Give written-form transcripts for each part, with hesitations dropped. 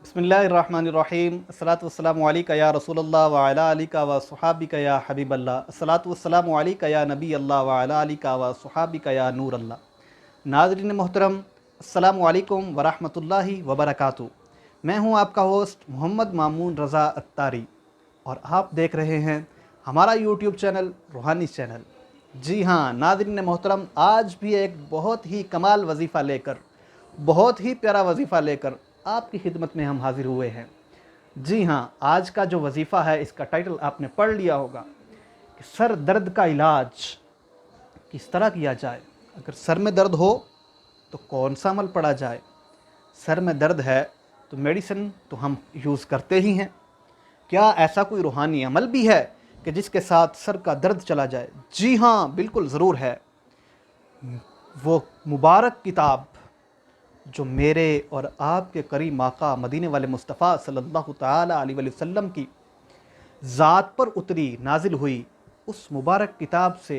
बिस्मिल्लाहिर्रहमानिर्रहीम अस्सलातु वस्सलामु अलैका या रसूलल्लाह व अला आलिका व सुहाबिका या हबीबल्लाह अस्सलातु वस्सलामु अलैका या नबी अल्लाह व अला आलिका व सुहाबिका या नूर अल्लाह। नाज़रीन मोहतरम, अस्सलामु अलैकुम व रहमतुल्लाहि व बरकातुहू। मैं हूँ आपका होस्ट मोहम्मद मामून रज़ा अत्तारी और आप देख रहे हैं हमारा यूट्यूब चैनल रूहानी चैनल। जी हाँ नाज़रीन मोहतरम, आज भी एक बहुत ही कमाल वजीफ़ा लेकर, बहुत ही प्यारा वजीफ़ा लेकर आपकी खिदमत में हम हाज़िर हुए हैं। जी हाँ, आज का जो वजीफ़ा है इसका टाइटल आपने पढ़ लिया होगा कि सर दर्द का इलाज किस तरह किया जाए। अगर सर में दर्द हो तो कौन सा अमल पढ़ा जाए। सर में दर्द है तो मेडिसिन तो हम यूज़ करते ही हैं, क्या ऐसा कोई रूहानी अमल भी है कि जिसके साथ सर का दर्द चला जाए? जी हाँ, बिल्कुल ज़रूर है। वो मुबारक किताब जो मेरे और आपके करीम आका मदीने वाले मुस्तफ़ा सल्लल्लाहु ताला अलैहि वसल्लम की ज़ात पर उतरी, नाजिल हुई, उस मुबारक किताब से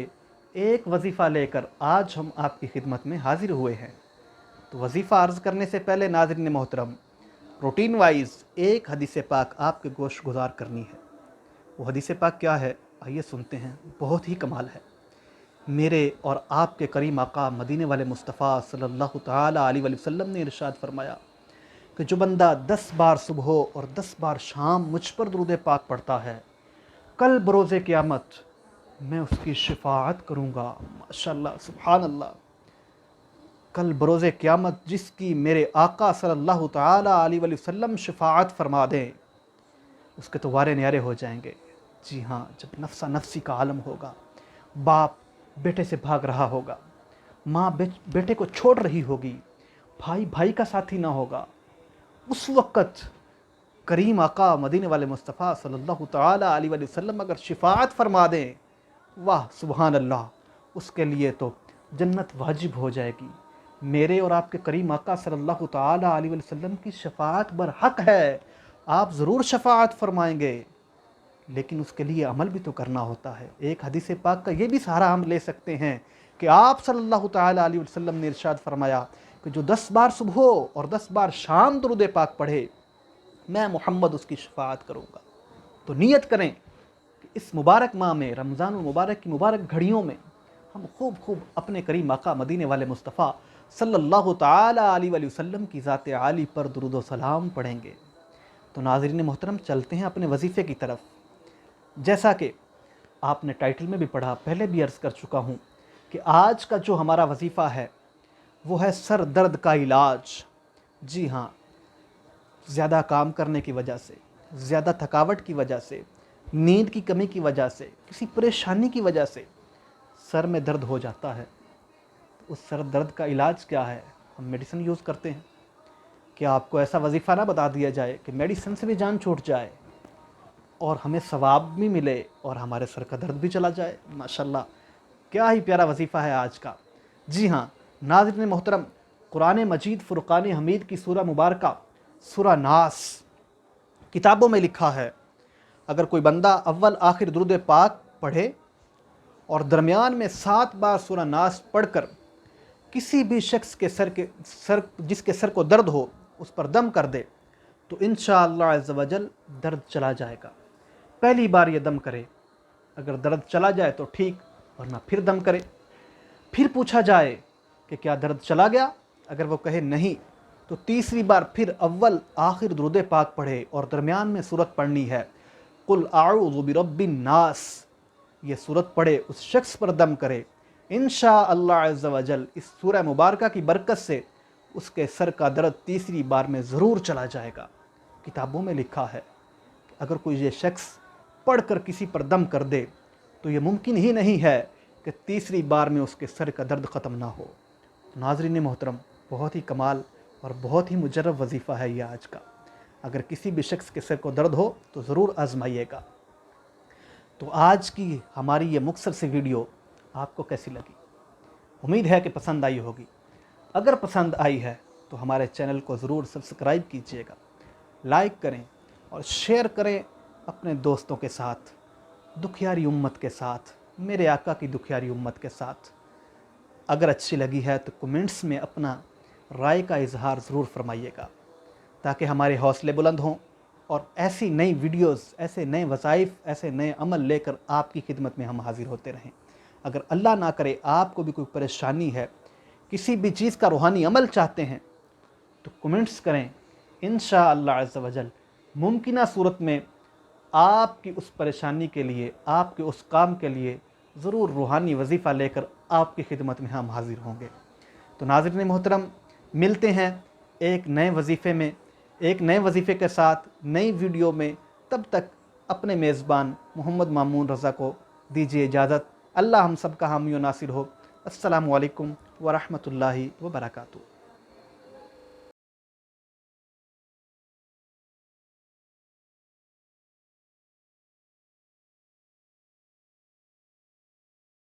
एक वजीफ़ा लेकर आज हम आपकी खिदमत में हाज़िर हुए हैं। तो वजीफ़ा अर्ज़ करने से पहले नाज़रीन मोहतरम, रूटीन वाइज एक हदीस पाक आपके गोश गुजार करनी है। वो हदीस पाक क्या है, आइए सुनते हैं। बहुत ही कमाल है। मेरे और आपके करीम आका मदीने वाले मुस्तफ़ा सल्लल्लाहु ताला अलैहि वसल्लम ने इरशाद फरमाया कि जो बंदा 10 बार सुबह और 10 बार शाम मुझ पर दुरूद पाक पढ़ता है, कल बरोज़े क़यामत मैं उसकी शफ़ाअत करूँगा। माशाअल्लाह, सुभान अल्लाह। कल बरोज़े क़यामत जिसकी मेरे आका सल्लल्लाहु ताला अलैहि वसल्लम शफ़ाअत फरमा दें, उसके तो वारे न्यारे हो जाएंगे। जी हाँ, जब नफ्सा नफ्सी का आलम होगा, बाप बेटे से भाग रहा होगा, माँ बेटे को छोड़ रही होगी, भाई भाई का साथी ना होगा, उस वक़्त करीम आका मदीने वाले मुस्तफ़ा सल्लल्लाहु ताला अलैहि वसल्लम अगर शिफ़ाअत फरमा दें, वाह सुभान अल्लाह, उसके लिए तो जन्नत वाजिब हो जाएगी। मेरे और आपके करीम आका सल्लल्लाहु ताला अलैहि वसल्लम की शफ़ाअत बरहक है। आप ज़रूर शफ़ाअत फरमाएंगे, लेकिन उसके लिए अमल भी तो करना होता है। एक हदीस पाक का ये भी सहारा हम ले सकते हैं कि आप सल्लल्लाहु ताला अलैहि वसल्लम ने इरशाद फरमाया कि जो 10 बार सुबह और 10 बार शाम दुरूद पाक पढ़े, मैं मोहम्मद उसकी शफ़ाअत करूँगा। तो नियत करें कि इस मुबारक माह में, रमज़ान मुबारक की मुबारक घड़ियों में, हम खूब खूब अपने करीम आका मदीने वाले मुस्तफ़ा सल्लल्लाहु ताला अलैहि वसल्लम की ज़ात आली पर दुरूद व सलाम पढ़ेंगे। तो नाज़रीन मोहतरम, चलते हैं अपने वजीफ़े की तरफ। जैसा कि आपने टाइटल में भी पढ़ा, पहले भी अर्ज़ कर चुका हूँ कि आज का जो हमारा वजीफ़ा है वो है सर दर्द का इलाज। जी हाँ, ज़्यादा काम करने की वजह से, ज़्यादा थकावट की वजह से, नींद की कमी की वजह से, किसी परेशानी की वजह से सर में दर्द हो जाता है। तो उस सर दर्द का इलाज क्या है? हम मेडिसिन यूज़ करते हैं। क्या आपको ऐसा वजीफ़ा ना बता दिया जाए कि मेडिसिन से भी जान छूट जाए और हमें सवाब भी मिले और हमारे सर का दर्द भी चला जाए? माशाल्लाह, क्या ही प्यारा वजीफ़ा है आज का। जी हाँ नाज़रीन मोहतरम, कुरान मजीद फ़ुरक़ान हमीद की सूरा मुबारका सूरा नास किताबों में लिखा है, अगर कोई बंदा अव्वल आखिर दुरूद पाक पढ़े और दरमियान में 7 बार सूरा नास पढ़कर किसी भी शख्स के सर जिसके सर को दर्द हो उस पर दम कर दे, तो इंशाअल्लाह अज़्ज़ व जल दर्द चला जाएगा। पहली बार ये दम करे, अगर दर्द चला जाए तो ठीक, वरना फिर दम करे। फिर पूछा जाए कि क्या दर्द चला गया? अगर वो कहे नहीं, तो तीसरी बार फिर अव्वल आखिर दुरूद पाक पढ़े और दरमियान में सूरत पढ़नी है, कुल आऊज़ु बिरब्बिन नास। ये सूरत पढ़े, उस शख्स पर दम करे, इंशाअल्लाह अज़्ज़ व जल इस सूरह मुबारका की बरकत से उसके सर का दर्द तीसरी बार में ज़रूर चला जाएगा। किताबों में लिखा है कि अगर कोई ये शख्स पढ़कर किसी पर दम कर दे तो ये मुमकिन ही नहीं है कि तीसरी बार में उसके सर का दर्द ख़त्म ना हो। नाज़रीन मोहतरम, बहुत ही कमाल और बहुत ही मुजर्रब वजीफ़ा है ये आज का। अगर किसी भी शख्स के सर को दर्द हो तो ज़रूर आजमाइएगा। तो आज की हमारी ये मुख्तसर सी वीडियो आपको कैसी लगी? उम्मीद है कि पसंद आई होगी। अगर पसंद आई है तो हमारे चैनल को ज़रूर सब्सक्राइब कीजिएगा, लाइक करें और शेयर करें अपने दोस्तों के साथ, दुखियारी उम्मत के साथ, मेरे आका की दुखियारी उम्मत के साथ। अगर अच्छी लगी है तो कमेंट्स में अपना राय का इजहार ज़रूर फरमाइएगा। تاکہ ہمارے حوصلے بلند ہوں اور ایسی نئی ویڈیوز، ایسے نئے وظائف، ایسے نئے عمل لے کر آپ کی خدمت میں ہم حاضر ہوتے رہیں۔ اگر اللہ نہ کرے آپ کو بھی کوئی پریشانی ہے، کسی بھی چیز کا روحانی عمل چاہتے ہیں، تو کمنٹس کریں، انشاءاللہ عز و جل ممکنہ صورت میں آپ کی اس پریشانی کے لیے، آپ کے اس کام کے لیے ضرور روحانی وظیفہ لے کر آپ کی خدمت میں ہم حاضر ہوں گے۔ تو ناظرین محترم، ملتے ہیں ایک نئے وظیفے میں، ایک نئے وظیفے کے ساتھ نئی ویڈیو میں۔ تب تک اپنے میزبان محمد مامون رضا کو دیجیے اجازت۔ اللہ ہم سب کا حامی و ناصر ہو۔ السلام علیکم ورحمۃ اللہ وبرکاتہ۔